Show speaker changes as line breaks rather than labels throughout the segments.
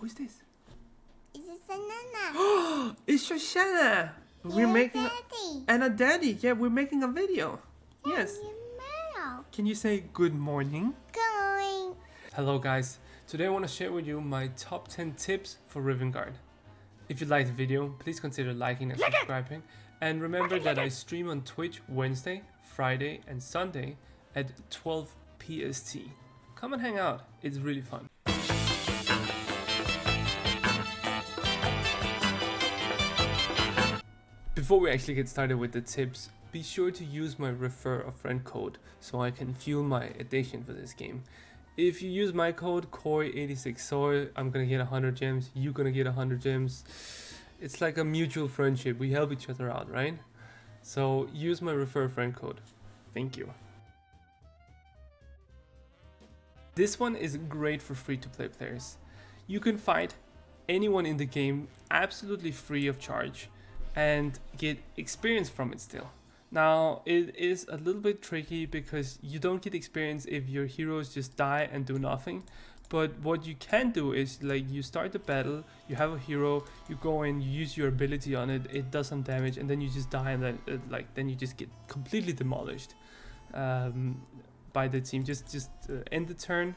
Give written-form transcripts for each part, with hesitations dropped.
Who's this?
It's a banana.
It's Shoshana. We're making
Daddy.
and a daddy. Yeah, we're making a video. Yes.
Meow.
Can you say good morning?
Going.
Hello guys. Today I want to share with you my top 10 tips for Rivengard. If you liked the video, please consider liking and subscribing. And remember that I stream on Twitch Wednesday, Friday and Sunday at 12 PST. Come and hang out. It's really fun. Before we actually get started with the tips, be sure to use my refer a friend code so I can fuel my addiction for this game. If you use my code Koi86soy, I'm gonna get 100 gems, you're gonna get 100 gems. It's like a mutual friendship, we help each other out, right? So use my refer a friend code. Thank you. This one is great for free-to-play players. You can fight anyone in the game absolutely free of charge and get experience from it still. Now it is a little bit tricky because you don't get experience if your heroes just die and do nothing, but what you can do is like you start the battle, you have a hero, you go in, you use your ability on it, it does some damage, and then you just die, and then then you just get completely demolished by the team. Just end the turn,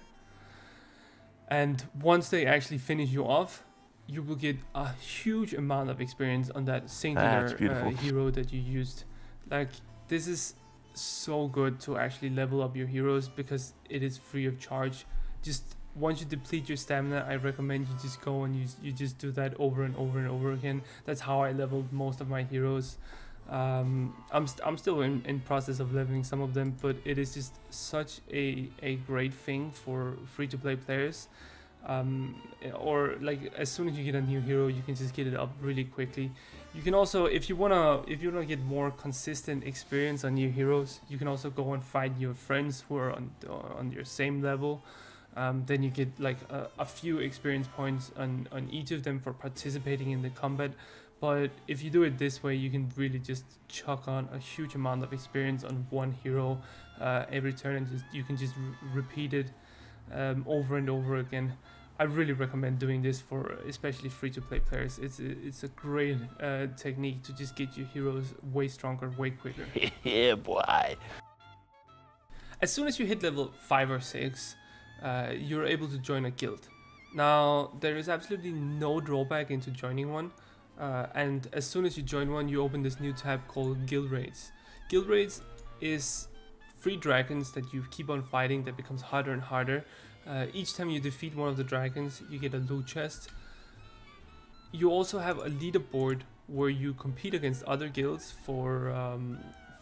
and once they actually finish you off, you will get a huge amount of experience on that singular hero that you used. Like, this is so good to actually level up your heroes because it is free of charge. Just once you deplete your stamina, I recommend you just go and you just do that over and over and over again. That's how I leveled most of my heroes. I'm still in process of leveling some of them, but it is just such a great thing for free-to-play players. Or like as soon as you get a new hero, you can just get it up really quickly. You can also, if you wanna get more consistent experience on new heroes, you can also go and find your friends who are on your same level. Then you get like a few experience points on each of them for participating in the combat. But if you do it this way, you can really just chuck on a huge amount of experience on one hero every turn, and you can just repeat it over and over again. I really recommend doing this for especially free-to-play players. It's a great technique to just get your heroes way stronger, way quicker.
Yeah, boy.
As soon as you hit level 5 or 6, you're able to join a guild. Now, there is absolutely no drawback into joining one. And as soon as you join one, you open this new tab called Guild Raids. Guild Raids is free dragons that you keep on fighting that becomes harder and harder. Each time you defeat one of the dragons, you get a loot chest. You also have a leaderboard where you compete against other guilds for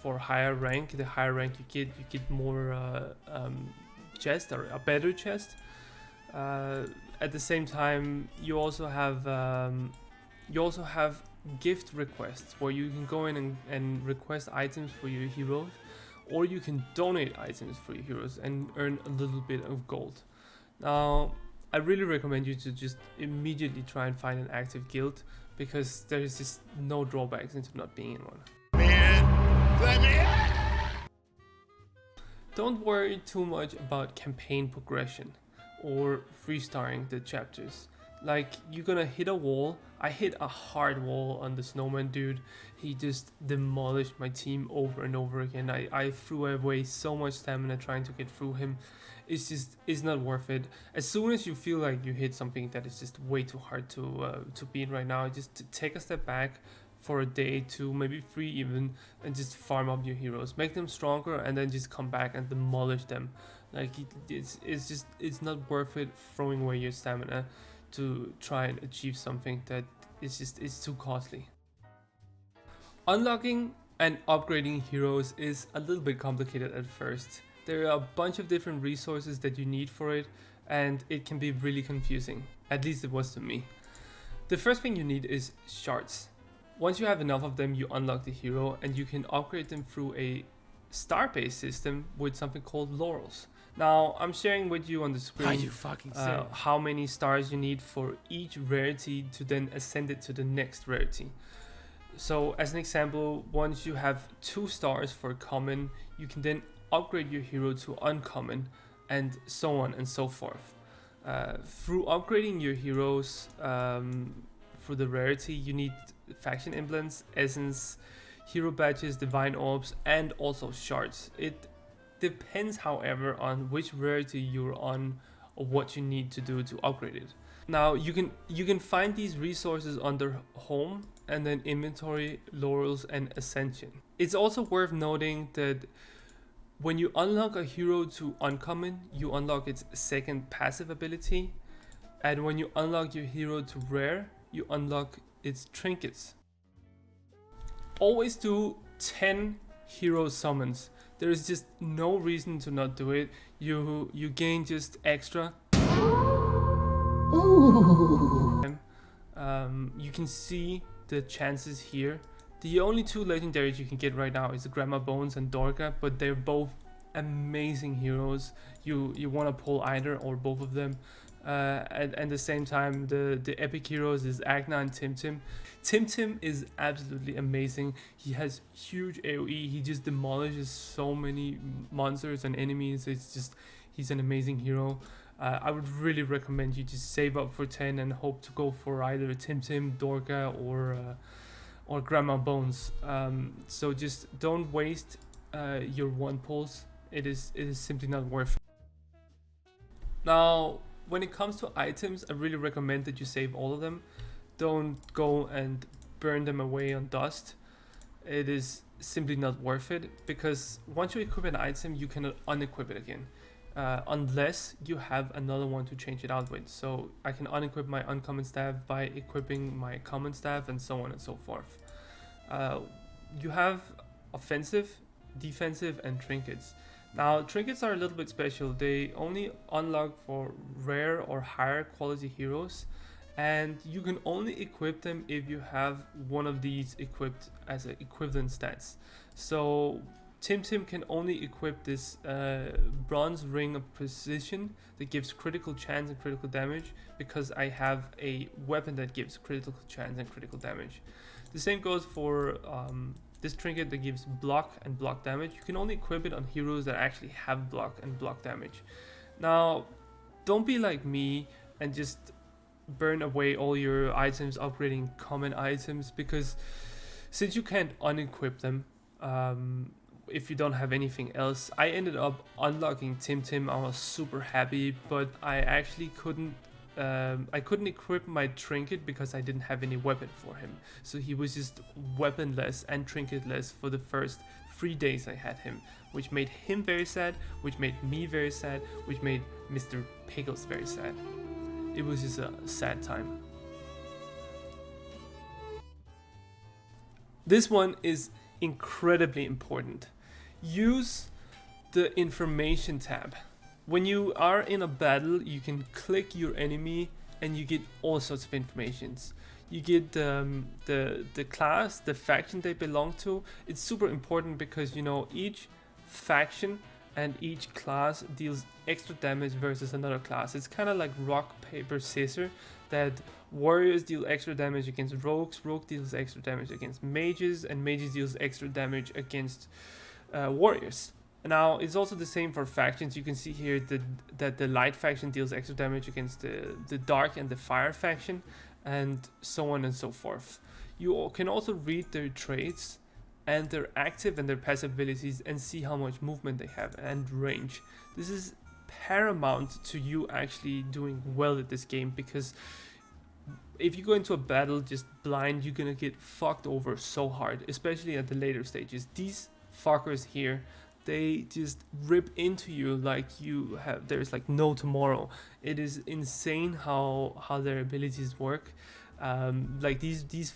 higher rank. The higher rank you get more chest, or a better chest. At the same time, you also have gift requests where you can go in and request items for your heroes, or you can donate items for your heroes and earn a little bit of gold. Now, I really recommend you to just immediately try and find an active guild because there is just no drawbacks into not being in one.
Man, let me out!
Don't worry too much about campaign progression or freestarring the chapters. Like, you're gonna hit a wall. I hit a hard wall on the snowman dude. He just demolished my team over and over again. I threw away so much stamina trying to get through him. It's not worth it. As soon as you feel like you hit something that is just way too hard to beat right now, just take a step back for a day, 2, maybe 3 even, and just farm up your heroes. Make them stronger and then just come back and demolish them. Like, it's not worth it throwing away your stamina to try and achieve something that is too costly. Unlocking and upgrading heroes is a little bit complicated at first. There are a bunch of different resources that you need for it, and it can be really confusing. At least it was to me. The first thing you need is shards. Once you have enough of them, you unlock the hero, and you can upgrade them through a star-based system with something called laurels. Now, I'm sharing with you on the screen how many stars you need for each rarity to then ascend it to the next rarity. So, as an example, once you have 2 stars for common, you can then upgrade your hero to uncommon, and so on and so forth. Through upgrading your heroes, for the rarity, you need faction emblems, essence, hero badges, divine orbs, and also shards. It depends, however, on which rarity you're on or what you need to do to upgrade it. Now you can find these resources under home and then inventory, laurels, and ascension. It's also worth noting that when you unlock a hero to uncommon, you unlock its second passive ability, and when you unlock your hero to rare, you unlock its trinkets. Always do 10 hero summons. There is just no reason to not do it. You gain just extra. You can see the chances here. The only two legendaries you can get right now is Grandma Bones and Dorka, but they're both amazing heroes. You want to pull either or both of them. At the same time, the epic heroes is Agna and Tim. Tim is absolutely amazing. He has huge AoE. He just demolishes so many monsters and enemies. He's an amazing hero. I would really recommend you just save up for 10 and hope to go for either Tim, Dorka, or Grandma Bones. So just don't waste your one pulls. It is simply not worth it. Now, when it comes to items, I really recommend that you save all of them. Don't go and burn them away on dust. It is simply not worth it, because once you equip an item, you cannot unequip it again. Unless you have another one to change it out with. So I can unequip my uncommon staff by equipping my common staff, and so on and so forth. You have offensive, defensive, and trinkets. Now, trinkets are a little bit special. They only unlock for rare or higher quality heroes, and you can only equip them if you have one of these equipped as an equivalent stats. So Tim can only equip this bronze ring of precision that gives critical chance and critical damage, because I have a weapon that gives critical chance and critical damage. The same goes for this trinket that gives block and block damage. You can only equip it on heroes that actually have block and block damage. Now, don't be like me and just burn away all your items upgrading common items, because since you can't unequip them, if you don't have anything else, I ended up unlocking Tim. I was super happy, but I actually couldn't equip my trinket because I didn't have any weapon for him. So he was just weaponless and trinketless for the first 3 days I had him, which made him very sad, which made me very sad, which made Mr. Pickles very sad. It was just a sad time. This one is incredibly important. Use the information tab. When you are in a battle, you can click your enemy and you get all sorts of informations. You get the class, the faction they belong to. It's super important because, you know, each faction and each class deals extra damage versus another class. It's kind of like rock, paper, scissors, that warriors deal extra damage against rogues, rogue deals extra damage against mages, and mages deals extra damage against warriors. Now, it's also the same for factions. You can see here that the light faction deals extra damage against the dark and the fire faction, and so on and so forth. You can also read their traits and their active and their passive abilities and see how much movement they have and range. This is paramount to you actually doing well at this game, because if you go into a battle just blind, you're gonna get fucked over so hard, especially at the later stages. These fuckers here, they just rip into you like there's like no tomorrow. It is insane how their abilities work. Like these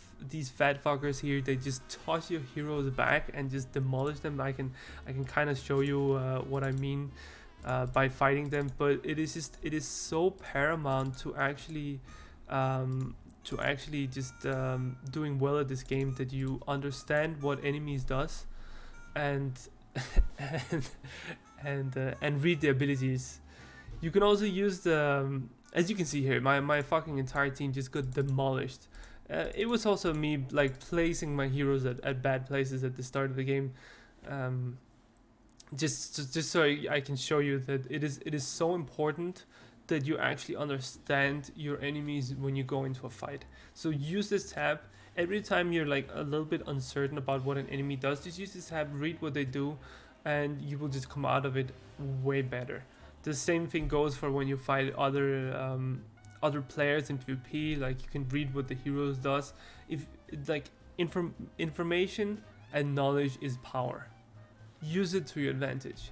fat fuckers here, they just toss your heroes back and just demolish them. I can kind of show you what I mean by fighting them, but it is so paramount to actually just doing well at this game, that you understand what enemies does and and read the abilities. You can also use the as you can see here, my fucking entire team just got demolished. It was also me like placing my heroes at bad places at the start of the game, just so I can show you that it is so important that you actually understand your enemies when you go into a fight. So use this tab every time you're like a little bit uncertain about what an enemy does. Just use this tab, read what they do, and you will just come out of it way better. The same thing goes for when you fight other players in PvP. Like, you can read what the heroes does. If like information and knowledge is power, use it to your advantage.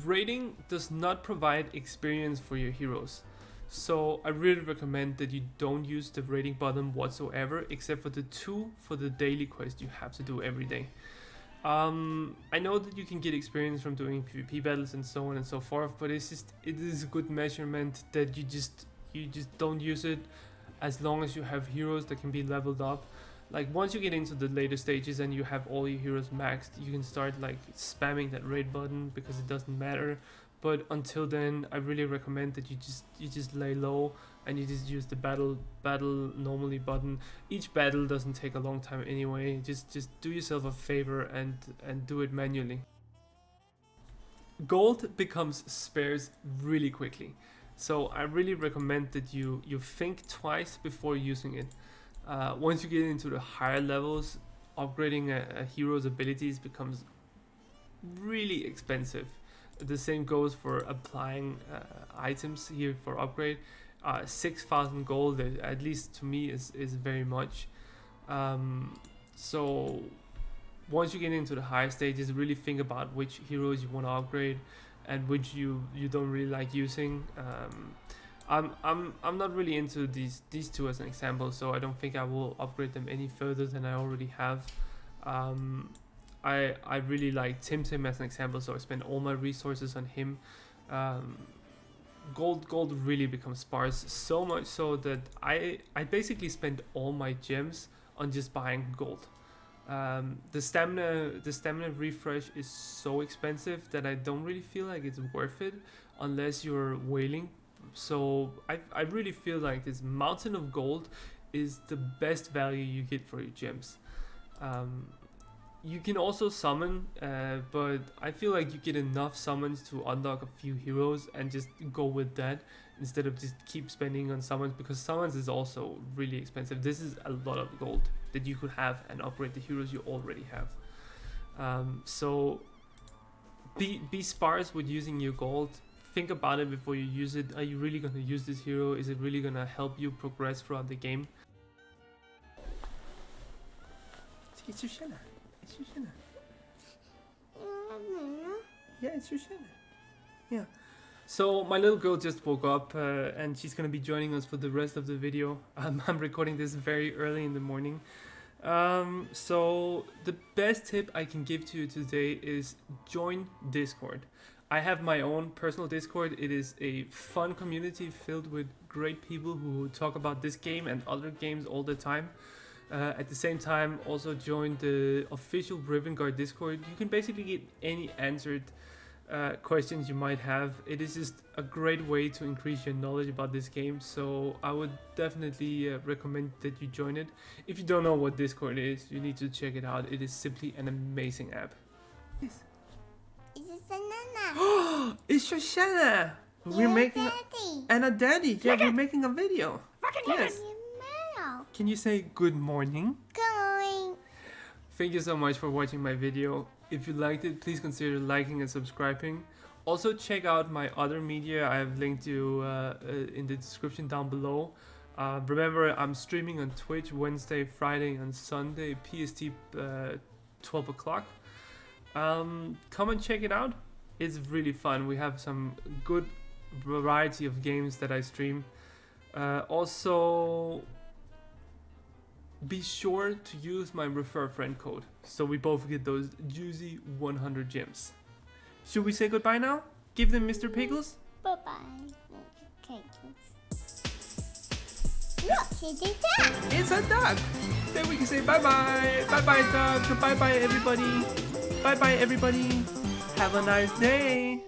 Rating does not provide experience for your heroes, so I really recommend that you don't use the rating button whatsoever, except for the 2 for the daily quest you have to do every day. I know that you can get experience from doing PvP battles and so on and so forth, but it is a good measurement that you just don't use it as long as you have heroes that can be leveled up. Like, once you get into the later stages and you have all your heroes maxed, you can start like spamming that raid button because it doesn't matter. But until then, I really recommend that you just lay low and you just use the battle normally button. Each battle doesn't take a long time anyway. Just do yourself a favor and do it manually. Gold becomes sparse really quickly, so I really recommend that you think twice before using it. Once you get into the higher levels, upgrading a hero's abilities becomes really expensive. The same goes for applying items here for upgrade. 6,000 gold, at least to me, is very much. So once you get into the higher stages, really think about which heroes you want to upgrade and which you don't really like using. I'm not really into these two as an example, so I don't think I will upgrade them any further than I already have. I really like Tim as an example, so I spend all my resources on him. Gold really becomes sparse, so much so that I basically spend all my gems on just buying gold. The stamina refresh is so expensive that I don't really feel like it's worth it unless you're whaling. So I really feel like this mountain of gold is the best value you get for your gems. You can also summon, but I feel like you get enough summons to unlock a few heroes and just go with that instead of just keep spending on summons, because summons is also really expensive. This is a lot of gold that you could have and upgrade the heroes you already have. So be sparse with using your gold. Think about it before you use it. Are you really going to use this hero? Is it really going to help you progress throughout the game? It's Shoshana. It's Shoshana. Yeah, it's Shoshana. Yeah. So my little girl just woke up and she's going to be joining us for the rest of the video. I'm recording this very early in the morning. So the best tip I can give to you today is join Discord. I have my own personal Discord. It is a fun community filled with great people who talk about this game and other games all the time. At the same time, also join the official Rivengard Discord. You can basically get any answered questions you might have. It is just a great way to increase your knowledge about this game, so I would definitely recommend that you join it. If you don't know what Discord is, you need to check it out. It is simply an amazing app. Yes.
It's a banana.
It's Shoshana. We're making
Daddy.
and a daddy. Yeah, we're making a video. Yes.
Meow.
Can you say good morning?
Going.
Thank you so much for watching my video. If you liked it, please consider liking and subscribing. Also check out my other media. I have linked to in the description down below. Remember, I'm streaming on Twitch Wednesday, Friday and Sunday PST 12 o'clock. Come and check it out. It's really fun. We have some good variety of games that I stream. Also, be sure to use my refer friend code so we both get those juicy 100 gems. Should we say goodbye now? Give them Mr. Pickles?
Bye bye. Okay. Look, it's a duck.
It's a duck! Then we can say bye bye. Bye bye, duck. Bye bye, everybody. Bye bye, everybody. Have a nice day.